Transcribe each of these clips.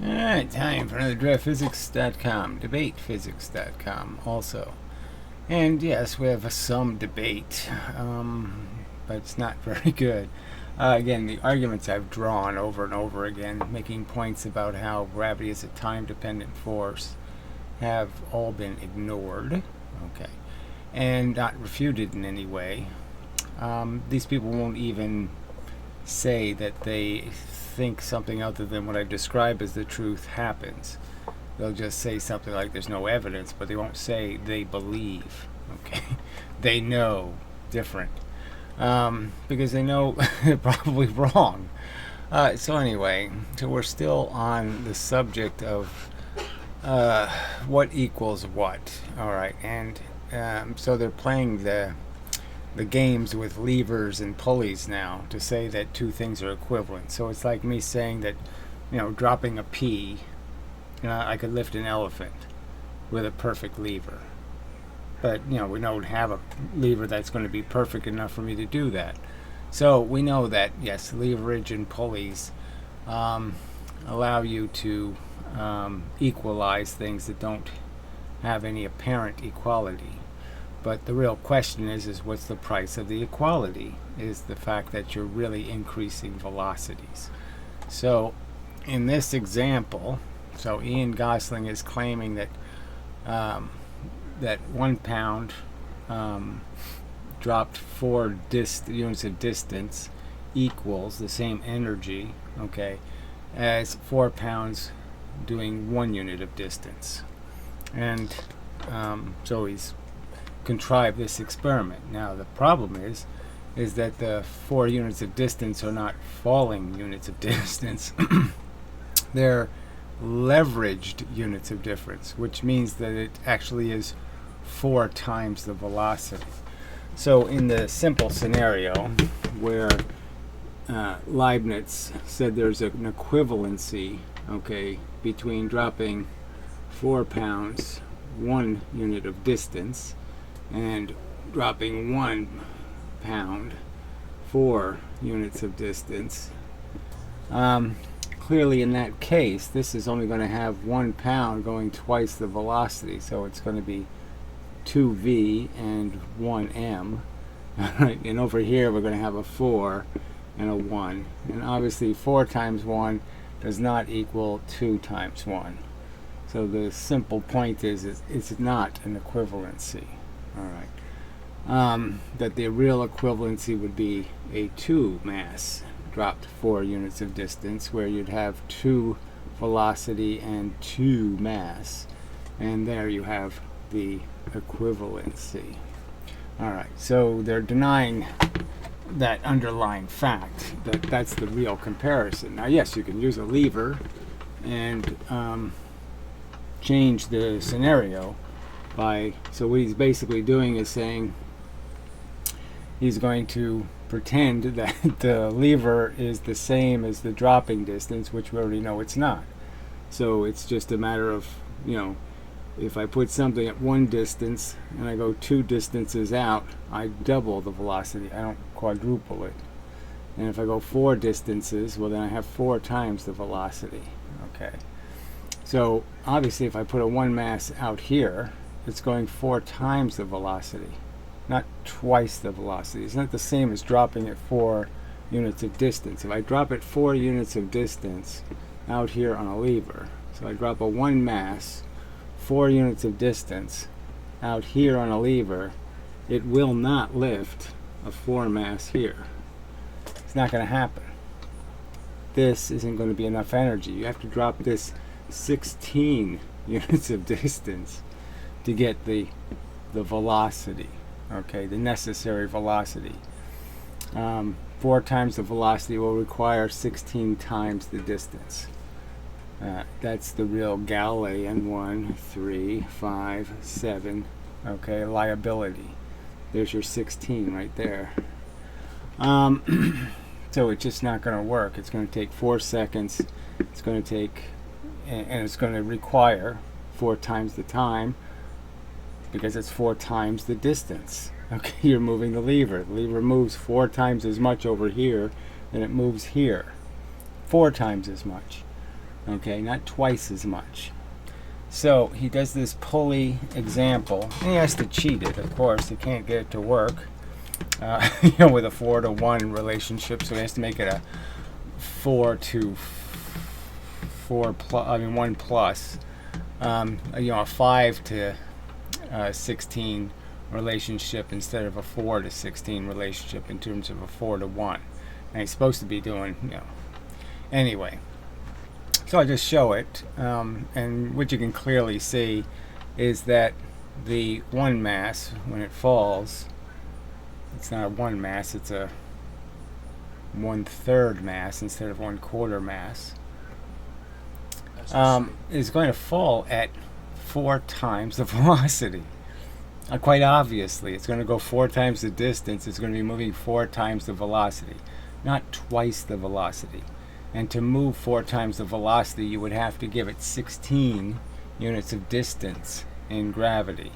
Alright, time for another DraftPhysics.com, DebatePhysics.com also. And yes, we have some debate, but it's not very good. Again, the arguments I've drawn over and over again, making points about how gravity is a time-dependent force, have all been ignored, okay, and not refuted in any way. These people won't even say that they think something other than what I describe as the truth happens. They'll just say something like there's no evidence, but they won't say they believe. Okay, they know different, because they know they're probably wrong. So anyway, so we're still on the subject of what equals what. All right, and so they're playing the games with levers and pulleys now to say that two things are equivalent. So it's like me saying that, dropping a pea, I could lift an elephant with a perfect lever. But, we don't have a lever that's going to be perfect enough for me to do that. So we know that, yes, leverage and pulleys allow you to equalize things that don't have any apparent equality. But the real question is what's the price of the equality? Is the fact that you're really increasing velocities. So in this example, so Ian Gosling is claiming that that 1 pound dropped 4 units of distance equals the same energy, okay, as 4 pounds doing 1 unit of distance. And so he's contrive this experiment. Now the problem is that the 4 units of distance are not falling units of distance. They're leveraged units of difference, which means that it actually is 4 times the velocity. So in the simple scenario where Leibniz said there's an equivalency, okay, between dropping 4 pounds 1 unit of distance and dropping 1 pound 4 units of distance. Clearly in that case, this is only going to have 1 pound going twice the velocity, so it's going to be 2v and 1m. Right? And over here we're going to have a 4 and a 1. And obviously 4 times 1 does not equal 2 times 1. So the simple point is it's not an equivalency. All right. That the real equivalency would be a 2 mass dropped 4 units of distance, where you'd have 2 velocity and 2 mass, and there you have the equivalency. All right. So they're denying that underlying fact that that's the real comparison. Now, yes, you can use a lever and change the scenario. So what he's basically doing is saying he's going to pretend that the lever is the same as the dropping distance, which we already know it's not. So it's just a matter of, if I put something at 1 distance and I go 2 distances out, I double the velocity. I don't quadruple it. And if I go 4 distances, well, then I have 4 times the velocity. Okay. So obviously if I put a 1 mass out here, it's going 4 times the velocity, not twice the velocity. It's not the same as dropping at 4 units of distance. If I drop at 4 units of distance out here on a lever, so I drop a 1 mass, 4 units of distance out here on a lever, it will not lift a 4 mass here. It's not going to happen. This isn't going to be enough energy. You have to drop this 16 units of distance to get the velocity, okay, the necessary velocity. 4 times the velocity will require 16 times the distance. That's the real Galilean 1, 3, 5, 7, okay, liability. There's your 16 right there. So it's just not going to work. It's going to take 4 seconds. It's going to take, and it's going to require 4 times the time, because it's 4 times the distance. Okay, you're moving the lever. The lever moves 4 times as much over here than it moves here. 4 times as much. Okay, not twice as much. So he does this pulley example, and he has to cheat it, of course. He can't get it to work, with a 4-to-1 relationship. So he has to make it a 1 plus, a 5 to 16 relationship instead of a 4 to 16 relationship in terms of a 4-to-1. And he's supposed to be doing, anyway. So I just show it, and what you can clearly see is that the one mass, when it falls, it's not a one mass, it's a 1/3 mass instead of 1/4 mass, is going to fall at 4 times the velocity. Quite obviously, it's going to go 4 times the distance. It's going to be moving 4 times the velocity, not twice the velocity. And to move 4 times the velocity, you would have to give it 16 units of distance in gravity.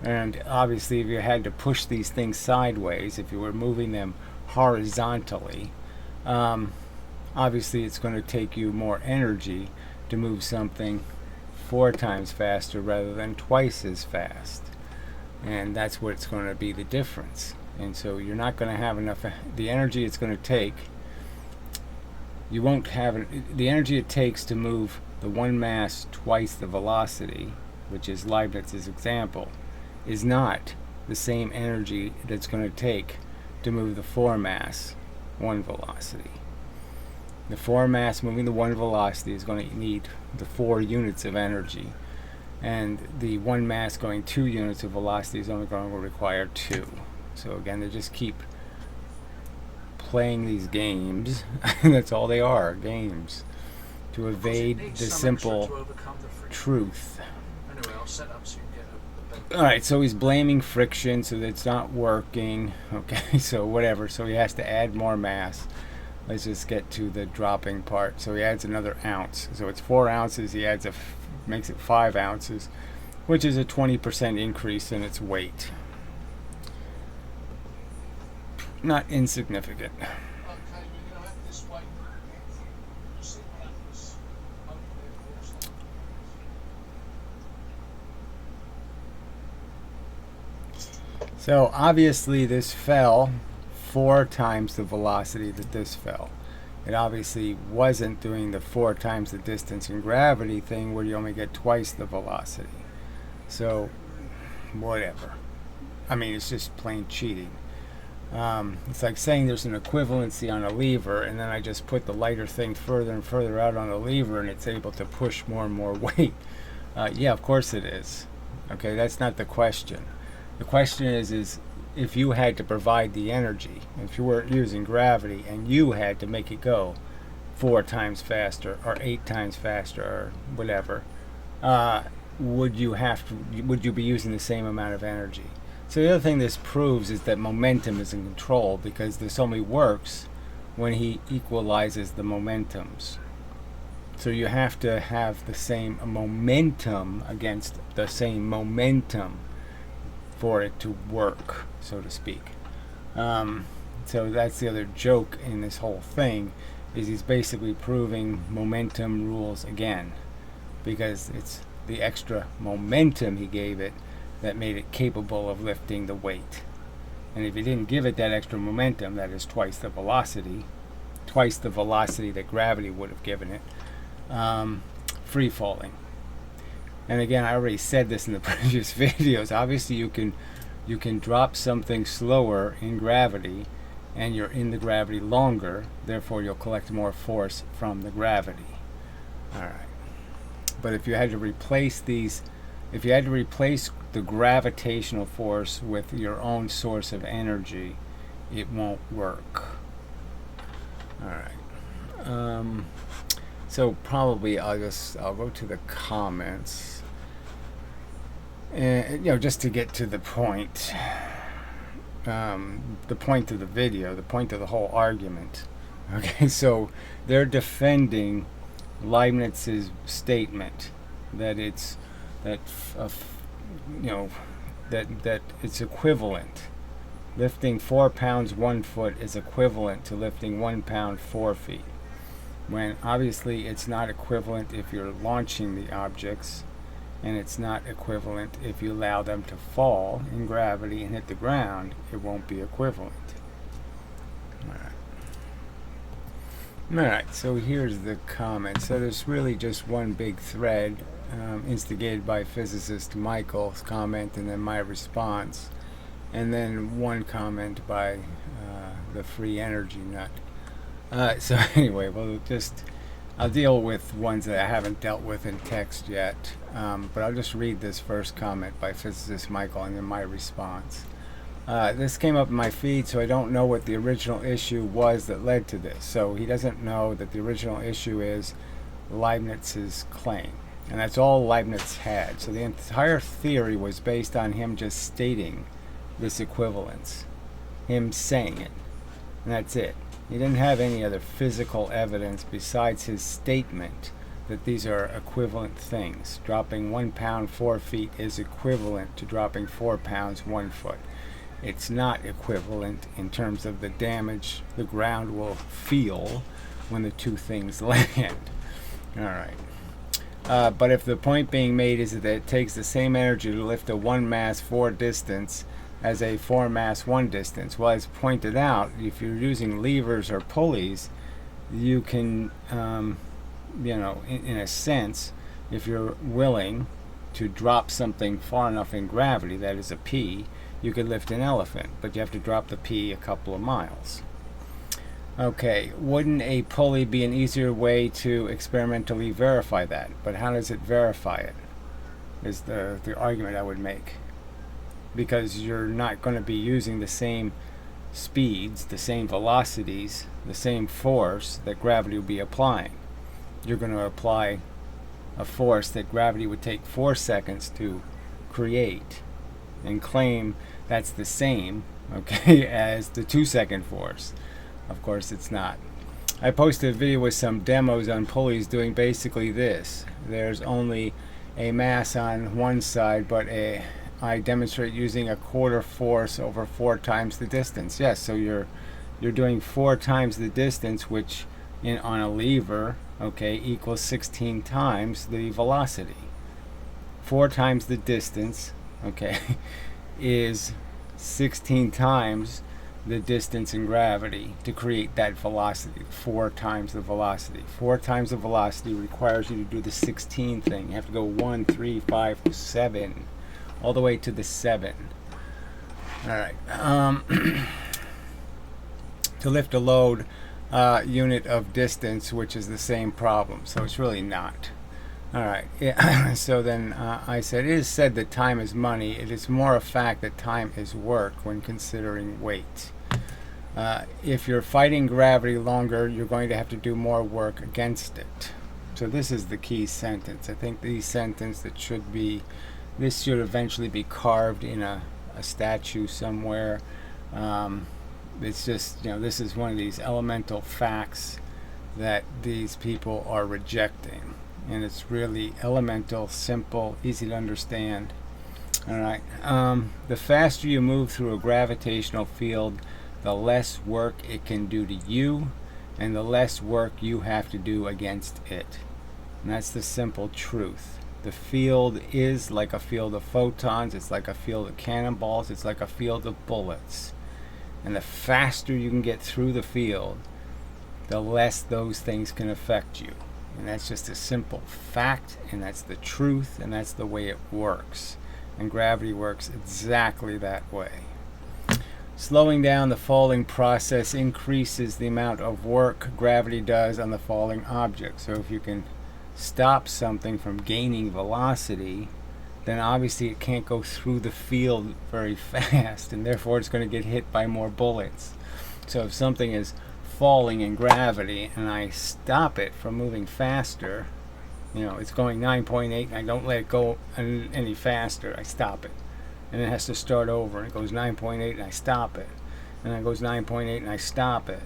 And obviously, if you had to push these things sideways, if you were moving them horizontally, obviously it's going to take you more energy to move something 4 times faster rather than twice as fast. And that's what's going to be the difference. And so you're not going to have enough, the energy it's going to take, you won't have the energy it takes to move the one mass twice the velocity, which is Leibniz's example, is not the same energy that's going to take to move the 4 mass 1 velocity. The 4 mass moving the 1 velocity is going to need the 4 units of energy, and the 1 mass going 2 units of velocity is only going to require 2. So again, they just keep playing these games. That's all they are, games, to evade the simple truth. Anyway, I'll set up so you can get Alright, so he's blaming friction, so that it's not working. Okay, so whatever. So he has to add more mass. Let's just get to the dropping part. So he adds another ounce. So it's 4 ounces. He adds makes it 5 ounces, which is a 20% increase in its weight. Not insignificant. So obviously this fell 4 times the velocity that this fell. It obviously wasn't doing the 4 times the distance in gravity thing where you only get twice the velocity. So whatever. I mean, it's just plain cheating. It's like saying there's an equivalency on a lever, and then I just put the lighter thing further and further out on the lever, and it's able to push more and more weight. Yeah, of course it is. Okay, that's not the question. The question is if you had to provide the energy, if you were using gravity and you had to make it go 4 times faster or 8 times faster or whatever, would you be using the same amount of energy? So the other thing this proves is that momentum is in control, because this only works when he equalizes the momentums. So you have to have the same momentum against the same momentum for it to work, so to speak. So that's the other joke in this whole thing, is he's basically proving momentum rules again, because it's the extra momentum he gave it that made it capable of lifting the weight. And if you didn't give it that extra momentum, that is twice the velocity that gravity would have given it, free falling. And again, I already said this in the previous videos. Obviously, you can drop something slower in gravity, and you're in the gravity longer. Therefore, you'll collect more force from the gravity. All right. But if you had to replace the gravitational force with your own source of energy, it won't work. All right. So probably I'll go to the comments, and just to get to the point, the point of the video, the point of the whole argument. Okay, so they're defending Leibniz's statement that it's that it's equivalent. Lifting 4 pounds 1 foot is equivalent to lifting 1 pound 4 feet. when obviously it's not equivalent if you're launching the objects, and it's not equivalent if you allow them to fall in gravity and hit the ground. It won't be equivalent. Alright, so here's the comment. So there's really just one big thread, instigated by physicist Michael's comment and then my response, and then one comment by the free energy nut. So anyway, I'll deal with ones that I haven't dealt with in text yet, but I'll just read this first comment by physicist Michael and then my response. This came up in my feed, so I don't know what the original issue was that led to this. So he doesn't know that the original issue is Leibniz's claim, and that's all Leibniz had. So the entire theory was based on him just stating this equivalence, him saying it, and that's it. He didn't have any other physical evidence besides his statement that these are equivalent things. Dropping 1 pound 4 feet is equivalent to dropping 4 pounds 1 foot. It's not equivalent in terms of the damage the ground will feel when the two things land. Alright. But if the point being made is that it takes the same energy to lift a 1 mass 4 distance as a 4 mass 1 distance. Well, as pointed out, if you're using levers or pulleys, you can, in a sense, if you're willing to drop something far enough in gravity, that is a P, you could lift an elephant, but you have to drop the P a couple of miles. Okay, wouldn't a pulley be an easier way to experimentally verify that? But how does it verify it? Is the argument I would make. Because you're not going to be using the same speeds, the same velocities, the same force that gravity will be applying. You're going to apply a force that gravity would take 4 seconds to create and claim that's the same, okay, as the 2-second force. Of course it's not. I posted a video with some demos on pulleys doing basically this. There's only a mass on one side, but I demonstrate using a quarter force over 4 times the distance. Yes, so you're doing 4 times the distance, which on a lever, okay, equals 16 times the velocity. 4 times the distance, okay, is 16 times the distance in gravity to create that velocity. 4 times the velocity. 4 times the velocity requires you to do the 16 thing. You have to go 1, 3, 5, 7. All the way to the 7. Alright. To lift a load unit of distance, which is the same problem. So it's really not. Alright. Yeah. So then I said, it is said that time is money. It is more a fact that time is work when considering weight. If you're fighting gravity longer, you're going to have to do more work against it. So this is the key sentence. I think the sentence that should be, this should eventually be carved in a statue somewhere. It's just, this is one of these elemental facts that these people are rejecting. And it's really elemental, simple, easy to understand. Alright. The faster you move through a gravitational field, the less work it can do to you, and the less work you have to do against it. And that's the simple truth. The field is like a field of photons, it's like a field of cannonballs, it's like a field of bullets. And the faster you can get through the field, the less those things can affect you. And that's just a simple fact, and that's the truth, and that's the way it works. And gravity works exactly that way. Slowing down the falling process increases the amount of work gravity does on the falling object. So if you can stop something from gaining velocity, then obviously it can't go through the field very fast, and therefore it's going to get hit by more bullets. So if something is falling in gravity and I stop it from moving faster, it's going 9.8 and I don't let it go any faster, I stop it. And it has to start over, and it goes 9.8 and I stop it. And then it goes 9.8 and I stop it.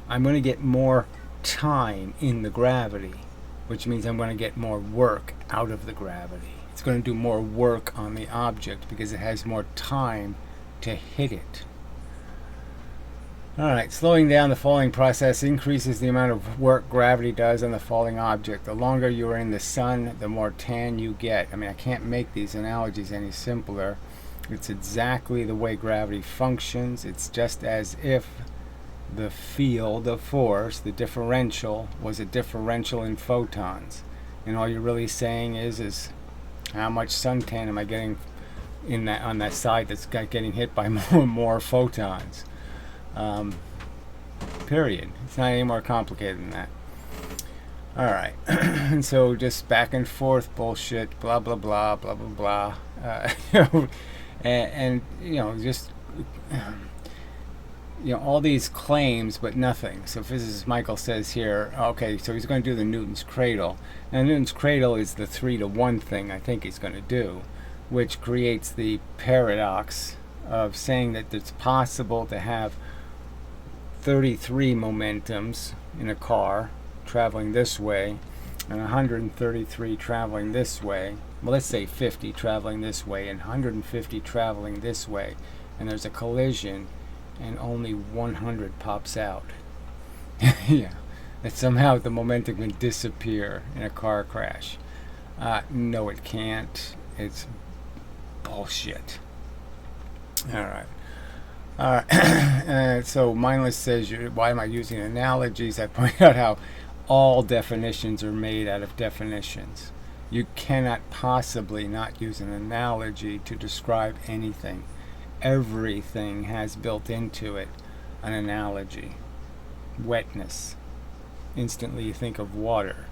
I'm going to get more time in the gravity, which means I'm going to get more work out of the gravity. It's going to do more work on the object because it has more time to hit it. Alright, slowing down the falling process increases the amount of work gravity does on the falling object. The longer you are in the sun, the more tan you get. I mean, I can't make these analogies any simpler. It's exactly the way gravity functions. It's just as if the field of force, the differential, was a differential in photons. And all you're really saying is how much suntan am I getting in that on that side that's getting hit by more and more photons. Period. It's not any more complicated than that. Alright. And so just back and forth bullshit, blah blah blah, blah blah blah. And just all these claims but nothing. So physicist Michael says here, okay, so he's going to do the Newton's cradle. Now Newton's cradle is the 3-to-1 thing I think he's going to do, which creates the paradox of saying that it's possible to have 33 momentums in a car traveling this way and 133 traveling this way. Well, let's say 50 traveling this way and 150 traveling this way, and there's a collision and only 100 pops out. Yeah, that somehow the momentum can disappear in a car crash. No, it can't. It's bullshit. Alright. So Mindless says, why am I using analogies? I point out how all definitions are made out of definitions. You cannot possibly not use an analogy to describe anything. Everything has built into it an analogy. Wetness. Instantly you think of water.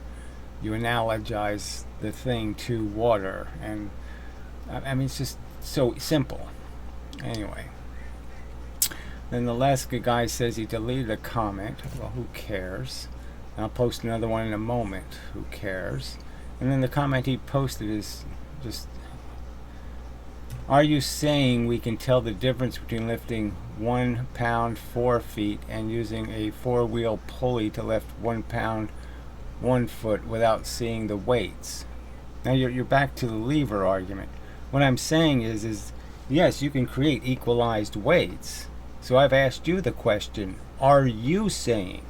You analogize the thing to water. And I mean, it's just so simple. Anyway. Then the last guy says he deleted a comment. Well, who cares? I'll post another one in a moment. Who cares? And then the comment he posted is just, are you saying we can tell the difference between lifting 1 pound 4 feet and using a 4-wheel pulley to lift 1 pound 1 foot without seeing the weights? Now you're back to the lever argument. What I'm saying is yes, you can create equalized weights. So I've asked you the question, are you saying,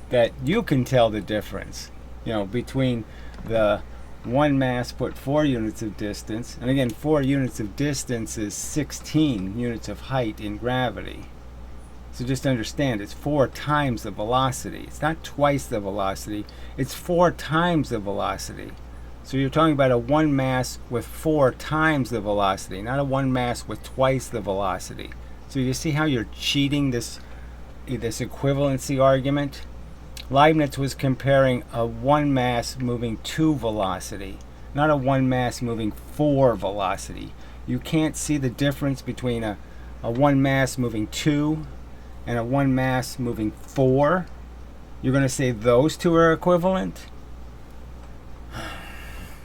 that you can tell the difference, between the one mass put 4 units of distance, and again, 4 units of distance is 16 units of height in gravity. So just understand, it's 4 times the velocity. It's not twice the velocity, it's 4 times the velocity. So you're talking about a 1 mass with 4 times the velocity, not a 1 mass with twice the velocity. So you see how you're cheating this equivalency argument? Leibniz was comparing a 1 mass moving 2 velocity, not a 1 mass moving 4 velocity. You can't see the difference between a 1 mass moving 2 and a 1 mass moving 4. You're going to say those two are equivalent?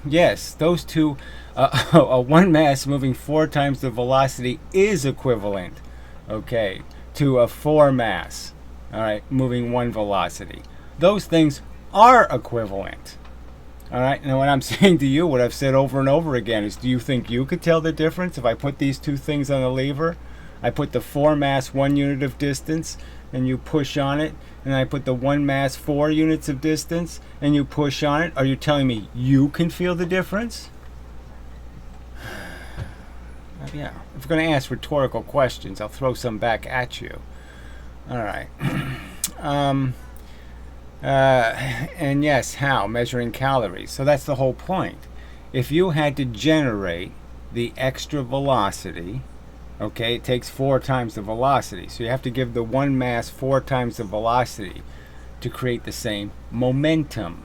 Yes, those two, a 1 mass moving 4 times the velocity is equivalent, okay, to a 4 mass, all right, moving 1 velocity. Those things are equivalent, all right. Now what I'm saying to you, what I've said over and over again, is do you think you could tell the difference if I put these two things on the lever? I put the 4 mass 1 unit of distance and you push on it, and I put the 1 mass 4 units of distance and you push on it. Are you telling me you can feel the difference? Yeah, if you're going to ask rhetorical questions, I'll throw some back at you. All right. And yes, how? Measuring calories. So that's the whole point. If you had to generate the extra velocity, okay, it takes 4 times the velocity. So you have to give the 1 mass 4 times the velocity to create the same momentum.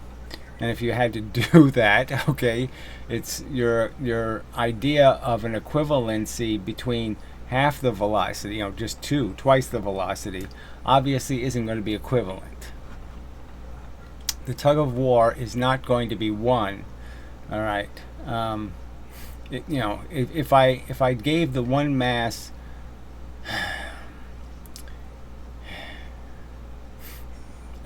And if you had to do that, okay, it's your idea of an equivalency between half the velocity, just twice the velocity, obviously isn't going to be equivalent. The tug of war is not going to be won. All right. If I gave the 1 mass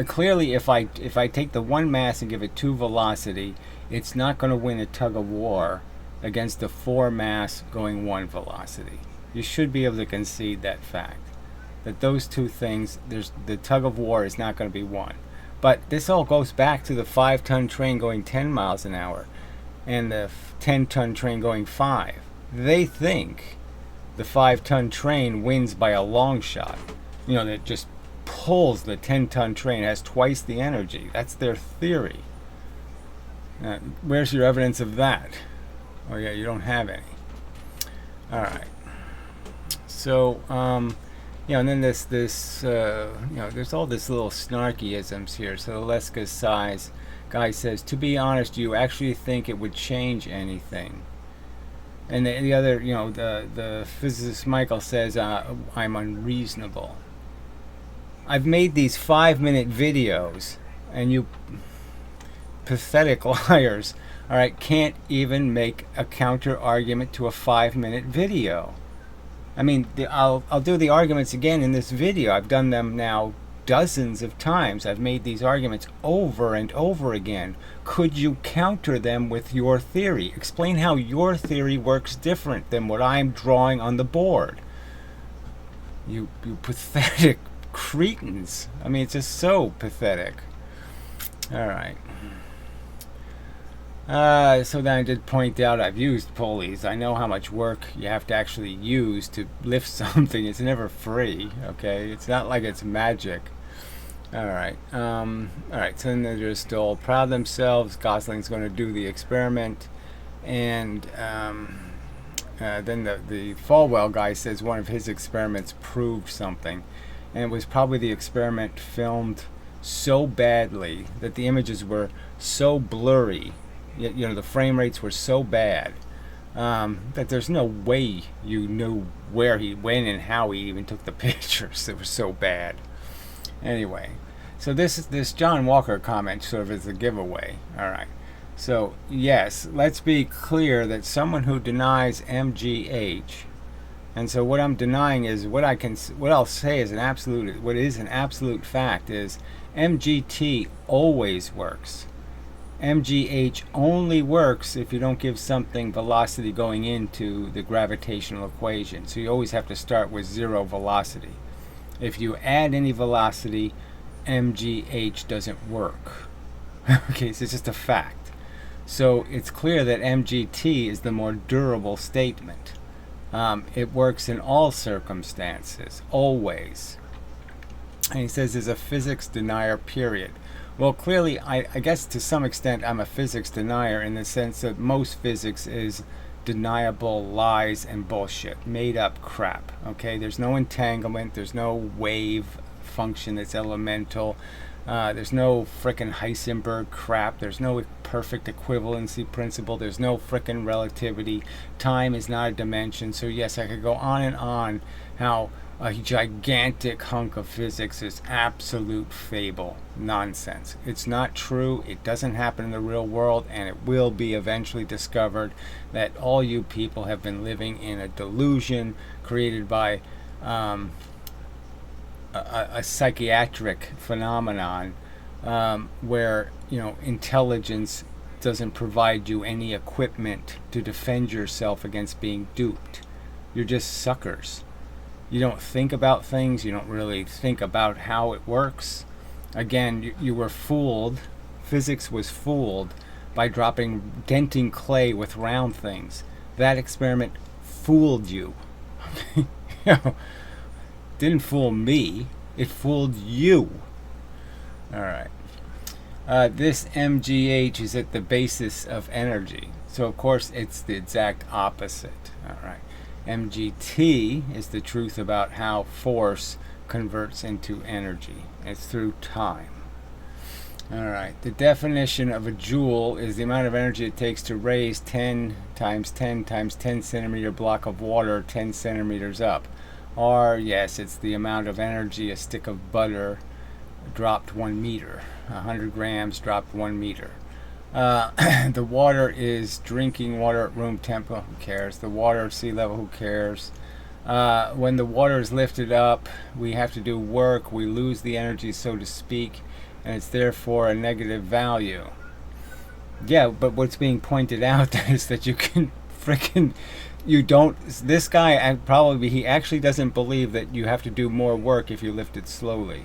clearly if I take the 1 mass and give it 2 velocity, it's not going to win a tug of war against the 4 mass going 1 velocity. You should be able to concede that fact. that those two things, there's the tug of war is not going to be won. But this all goes back to the 5-ton train going 10 miles an hour and the 10-ton train going 5. They think the 5-ton train wins by a long shot. You know, that just pulls the 10-ton train, has twice the energy. That's their theory. Where's your evidence of that? Oh yeah, you don't have any. All right. So, you know, and then this, you know, there's all this little snarkyisms here. So the Leska size guy says, to be honest, do you actually think it would change anything? And the other, you know, the physicist Michael says, I'm unreasonable. I've made these 5-minute videos, and you pathetic liars, all right, can't even make a counter argument to a 5-minute video. I mean, I'll do the arguments again in this video. I've done them now dozens of times. I've made these arguments over and over again. Could you counter them with your theory? Explain how your theory works different than what I'm drawing on the board. You pathetic cretins. I mean, it's just so pathetic. All right. So then I did point out I've used pulleys. I know how much work you have to actually use to lift something. It's never free, okay? It's not like it's magic. All right. All right, so then they're just all proud of themselves. Gosling's going to do the experiment. And then the Falwell guy says one of his experiments proved something. And it was probably the experiment filmed so badly that the images were so blurry, you know, the frame rates were so bad that there's no way you knew where when and how he even took the pictures. It was so bad. Anyway, so this John Walker comment sort of is a giveaway. All right. So yes, let's be clear that someone who denies MGH, and so what I'm denying is what I'll say is what is an absolute fact is MGT always works. MGH only works if you don't give something velocity going into the gravitational equation. So you always have to start with 0 velocity. If you add any velocity, MGH doesn't work. Okay, so it's just a fact. So it's clear that MGT is the more durable statement. It works in all circumstances, always. And he says there's a physics denier, period. Well, clearly, I guess to some extent I'm a physics denier in the sense that most physics is deniable lies and bullshit, made up crap, okay? There's no entanglement, there's no wave function that's elemental, there's no frickin' Heisenberg crap, there's no perfect equivalency principle, there's no frickin' relativity, time is not a dimension. So yes, I could go on and on how a gigantic hunk of physics is absolute fable, nonsense. It's not true, it doesn't happen in the real world, and it will be eventually discovered that all you people have been living in a delusion created by a psychiatric phenomenon where, you know, intelligence doesn't provide you any equipment to defend yourself against being duped. You're just suckers. You don't think about things. You don't really think about how it works. Again, you were fooled. Physics was fooled by denting clay with round things. That experiment fooled you. You know, didn't fool me. It fooled you. All right. This MGH is at the basis of energy. So, of course, it's the exact opposite. All right. MGT is the truth about how force converts into energy. It's through time. Alright, the definition of a joule is the amount of energy it takes to raise 10 times 10 times 10 centimeter block of water 10 centimeters up. Or, yes, it's the amount of energy a stick of butter dropped 1 meter. 100 grams dropped 1 meter. The water is drinking water at room temperature. Who cares? The water at sea level. Who cares? When the water is lifted up, we have to do work. We lose the energy, so to speak, and it's therefore a negative value. Yeah, but what's being pointed out is that you can frickin' you don't, this guy probably, he actually doesn't believe that you have to do more work if you lift it slowly.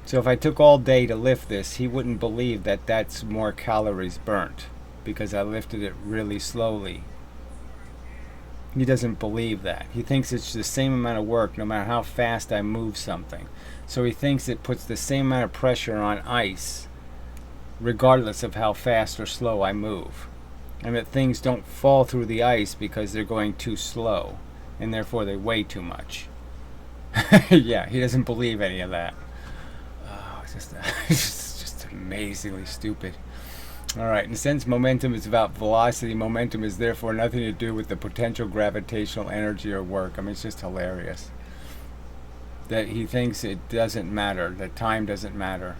So if I took all day to lift this, he wouldn't believe that that's more calories burnt because I lifted it really slowly. He doesn't believe that. He thinks it's the same amount of work no matter how fast I move something. So he thinks it puts the same amount of pressure on ice regardless of how fast or slow I move. And that things don't fall through the ice because they're going too slow, and therefore they weigh too much. Yeah, he doesn't believe any of that. Oh, it's just amazingly stupid. Alright, in a sense, momentum is about velocity. Momentum is therefore nothing to do with the potential gravitational energy or work. I mean, it's just hilarious. That he thinks it doesn't matter, that time doesn't matter.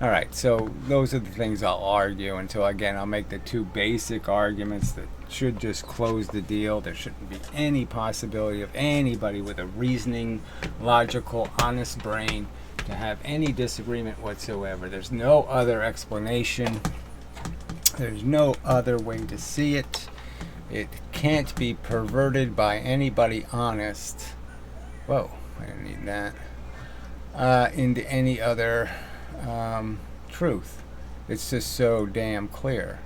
Alright, so those are the things I'll argue until, again, I'll make the two basic arguments that should just close the deal. There shouldn't be any possibility of anybody with a reasoning, logical, honest brain to have any disagreement whatsoever. There's no other explanation. There's no other way to see it. It can't be perverted by anybody honest. Whoa, I didn't need that. Into any other truth. It's just so damn clear.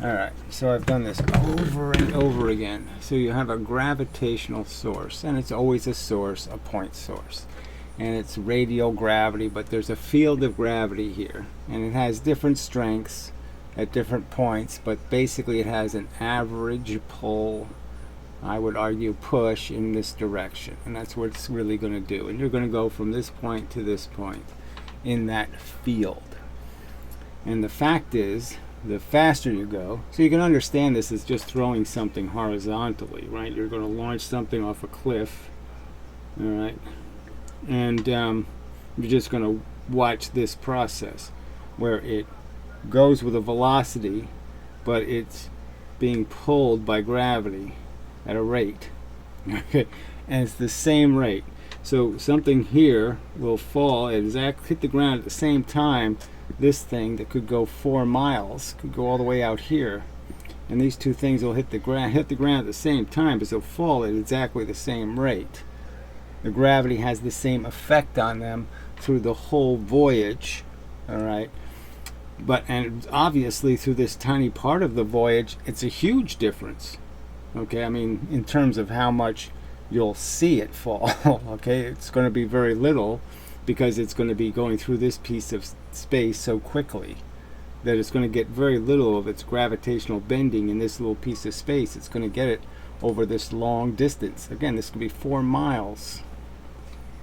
Alright, so I've done this over and over again. So you have a gravitational source, and it's always a source, a point source. And it's radial gravity, but there's a field of gravity here. And it has different strengths at different points, but basically it has an average pull, I would argue push, in this direction. And that's what it's really going to do. And you're going to go from this point to this point in that field. And the fact is, the faster you go, so you can understand this as just throwing something horizontally, right? You're going to launch something off a cliff, all right? And you're just going to watch this process where it goes with a velocity, but it's being pulled by gravity at a rate. Okay, and it's the same rate. So something here will fall and hit the ground at the same time. This thing that could go 4 miles could go all the way out here, and these two things will hit the ground at the same time, but they'll fall at exactly the same rate. The gravity has the same effect on them through the whole voyage, all right? And obviously through this tiny part of the voyage, it's a huge difference. Okay, I mean, in terms of how much you'll see it fall. Okay, it's going to be very little because it's going to be going through this piece of space so quickly that it's going to get very little of its gravitational bending in this little piece of space. It's going to get it over this long distance. Again, this could be 4 miles.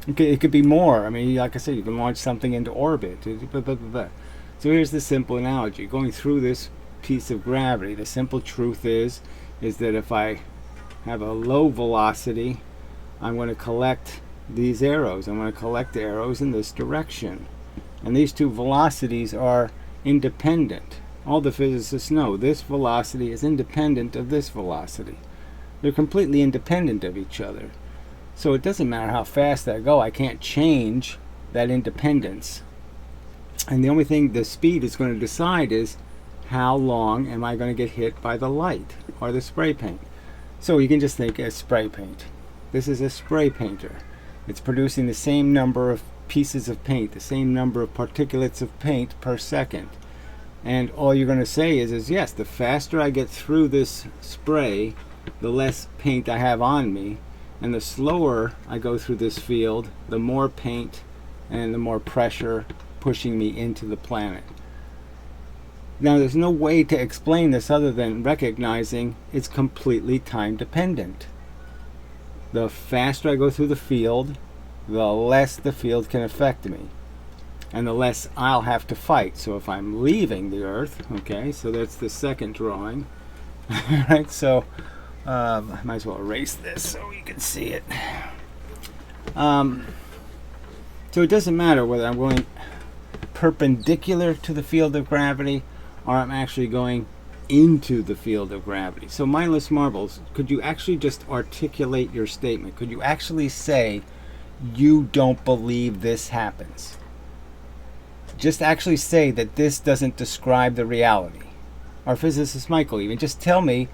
Okay, it could be more. I mean, like I said, you can launch something into orbit. So here's the simple analogy. Going through this piece of gravity, the simple truth is that if I have a low velocity, I'm going to collect these arrows. I'm going to collect arrows in this direction. And these two velocities are independent. All the physicists know this velocity is independent of this velocity. They're completely independent of each other. So it doesn't matter how fast I go, I can't change that independence. And the only thing the speed is going to decide is how long am I going to get hit by the light or the spray paint. So you can just think as spray paint. This is a spray painter. It's producing the same number of pieces of paint, the same number of particulates of paint per second. And all you're going to say is yes, the faster I get through this spray, the less paint I have on me. And the slower I go through this field, the more paint and the more pressure pushing me into the planet. Now, there's no way to explain this other than recognizing it's completely time dependent. The faster I go through the field, the less the field can affect me, and the less I'll have to fight. So if I'm leaving the Earth, okay, so that's the second drawing. Right, so I might as well erase this so you can see it. So it doesn't matter whether I'm going perpendicular to the field of gravity or I'm actually going into the field of gravity. So mindless marbles, could you actually just articulate your statement? Could you actually say you don't believe this happens? Just actually say that this doesn't describe the reality. Or physicist Michael, even just tell me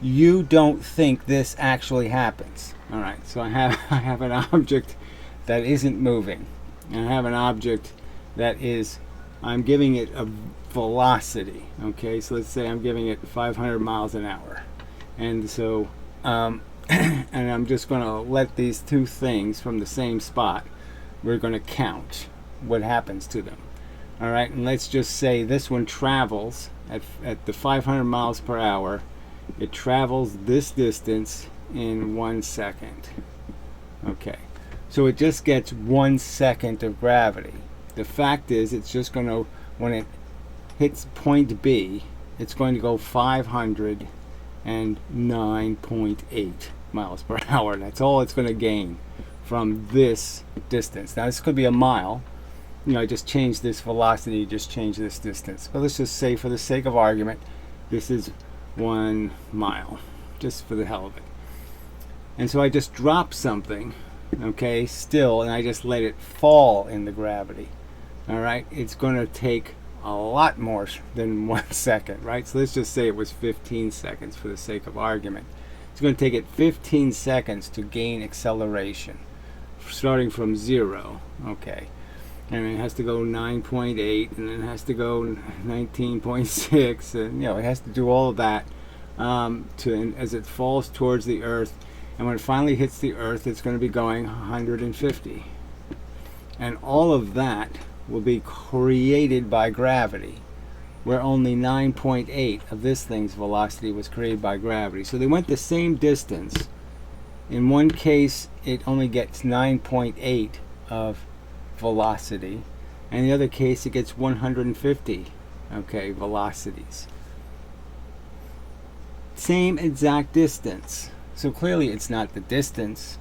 you don't think this actually happens. All right, so I have an object that isn't moving, and I have an object that is, I'm giving it a velocity. Okay, so let's say I'm giving it 500 miles an hour, and so and I'm just going to let these two things from the same spot, we're going to count what happens to them. All right, and let's just say this one travels at the 500 miles per hour. It travels this distance in 1 second. Okay, so it just gets 1 second of gravity. The fact is, it's just going to, when it hits point B, it's going to go 509.8 miles per hour. That's all it's going to gain from this distance. Now, this could be a mile. You know, I just changed this velocity, just change this distance. But let's just say, for the sake of argument, this is 1 mile, just for the hell of it. And so I just drop something, okay, still, and I just let it fall in the gravity. All right, it's going to take a lot more than 1 second, right? So let's just say it was 15 seconds for the sake of argument. It's going to take it 15 seconds to gain acceleration, starting from 0, okay. And it has to go 9.8, and then it has to go 19.6, and you know, it has to do all of that as it falls towards the Earth. And when it finally hits the Earth, it's going to be going 150. And all of that will be created by gravity, where only 9.8 of this thing's velocity was created by gravity. So they went the same distance. In one case, it only gets 9.8 of velocity, and in the other case it gets 150, okay, velocities. Same exact distance. So clearly it's not the distance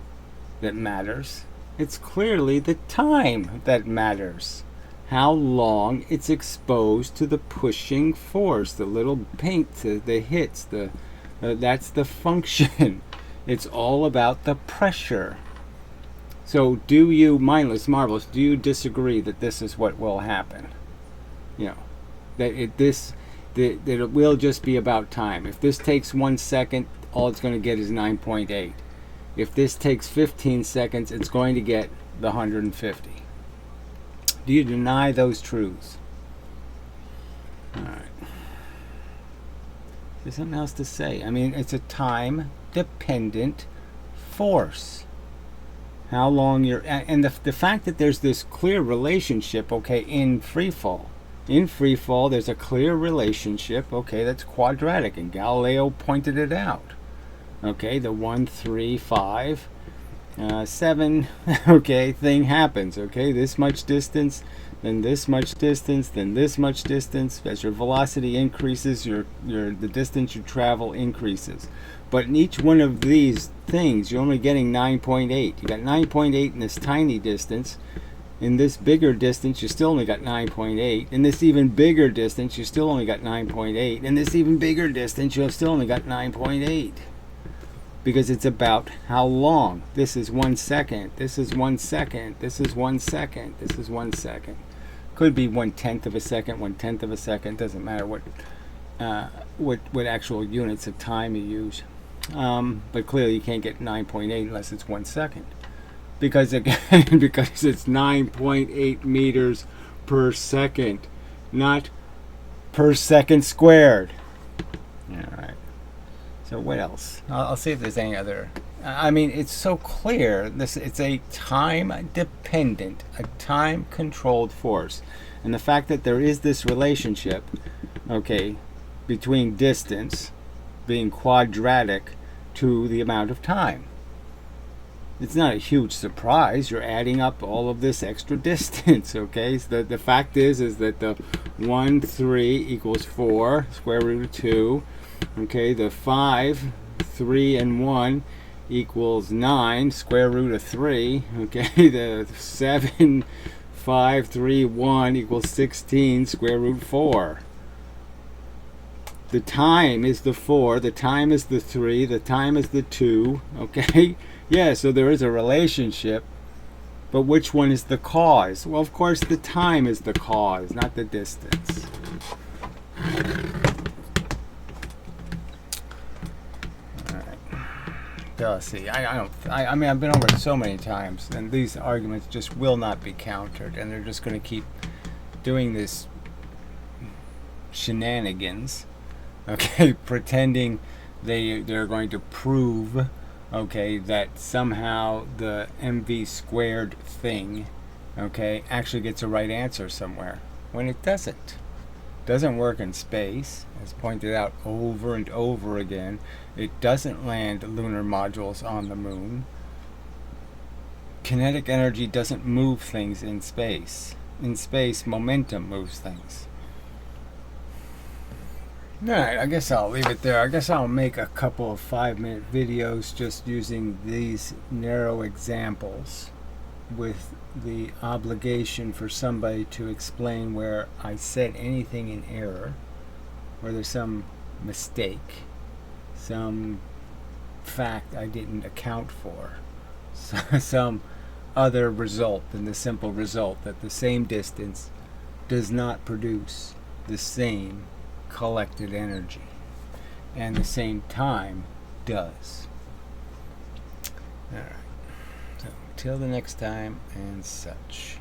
that matters. It's clearly the time that matters. How long it's exposed to the pushing force, the little pink, the hits, that's the function. It's all about the pressure. So do you, mindless marbles, do you disagree that this is what will happen? You know, that it will just be about time. If this takes 1 second, all it's going to get is 9.8. If this takes 15 seconds, it's going to get the 150. Do you deny those truths? All right. There's something else to say. I mean, it's a time-dependent force. How long you're, and the fact that there's this clear relationship, okay, in free fall. In free fall, there's a clear relationship, okay, that's quadratic, and Galileo pointed it out. Okay, the 1, 3, 5, 7, okay, thing happens, okay, this much distance, then this much distance, then this much distance. As your velocity increases, the distance you travel increases. But in each one of these things, you're only getting 9.8. You got 9.8 in this tiny distance. In this bigger distance, you still only got 9.8. In this even bigger distance, you still only got 9.8. In this even bigger distance, you have still only got 9.8. Because it's about how long. This is 1 second. This is 1 second. This is 1 second. This is 1 second. Could be 1/10 of a second, 1/10 of a second. Doesn't matter what actual units of time you use. But clearly you can't get 9.8 unless it's 1 second. Because again, because it's 9.8 meters per second, not per second squared. All right. So what else? I'll see if there's any other. I mean, it's so clear. It's a time-dependent, a time-controlled force, and the fact that there is this relationship, okay, between distance being quadratic to the amount of time. It's not a huge surprise. You're adding up all of this extra distance, okay? So the fact is that the 1, 3 equals 4, square root of 2. Okay, the 5, 3, and 1 equals 9, square root of 3. Okay, the 7, 5, 3, 1 equals 16, square root 4. The time is the 4, the time is the 3, the time is the 2. Okay, yeah, so there is a relationship, but which one is the cause? Well, of course, the time is the cause, not the distance. See, I mean, I've been over it so many times, and these arguments just will not be countered, and they're just going to keep doing this shenanigans, okay, pretending they're going to prove, okay, that somehow the MV squared thing, okay, actually gets a right answer somewhere, when it doesn't. Doesn't work in space, as pointed out over and over again. It doesn't land lunar modules on the moon. Kinetic energy doesn't move things in space. In space, momentum moves things. Alright, I guess I'll leave it there. I guess I'll make a couple of 5-minute videos just using these narrow examples, with the obligation for somebody to explain where I said anything in error, where there's some mistake, some fact I didn't account for, some other result than the simple result that the same distance does not produce the same collected energy, and the same time does. Alright. Till the next time, and such.